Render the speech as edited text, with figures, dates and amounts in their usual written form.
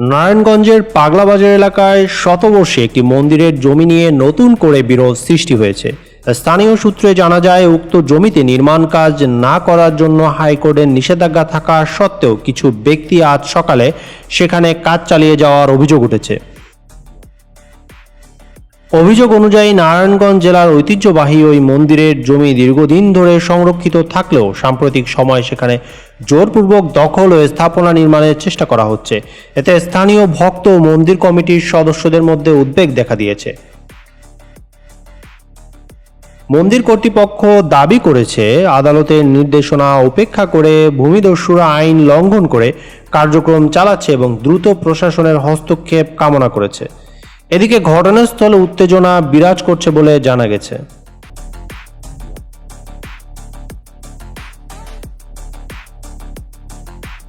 নারায়ণগঞ্জের পাগলাবাজার এলাকায় শতবর্ষী একটি মন্দিরের জমি নিয়ে নতুন করে বিরোধ সৃষ্টি হয়েছে। স্থানীয় সূত্রে জানা যায়, উক্ত জমিতে নির্মাণ কাজ না করার জন্য হাইকোর্টের নিষেধাজ্ঞা থাকা সত্ত্বেও কিছু ব্যক্তি আজ সকালে সেখানে কাজ চালিয়ে যাওয়ার অভিযোগ উঠেছে। অভিযোগ অনুযায়ী নারায়ণগঞ্জ জেলার ঐতিহ্যবাহী ওই মন্দিরের জমি দীর্ঘদিন ধরে সংরক্ষিত থাকলেও সাম্প্রতিক সময় সেখানে জোরপূর্বক দখল ও স্থাপনা নির্মাণের চেষ্টা করা হচ্ছে। এতে স্থানীয় ভক্ত ও মন্দির কমিটির সদস্যদের মধ্যে উদ্বেগ দেখা দিয়েছে। মন্দির কর্তৃপক্ষ দাবি করেছে, আদালতের নির্দেশনা উপেক্ষা করে ভূমিদস্যুরা আইন লঙ্ঘন করে কার্যক্রম চালাচ্ছে এবং দ্রুত প্রশাসনের হস্তক্ষেপ কামনা করেছে। এদিকে ঘটনাস্থলে উত্তেজনা বিরাজ করছে বলে জানা গেছে।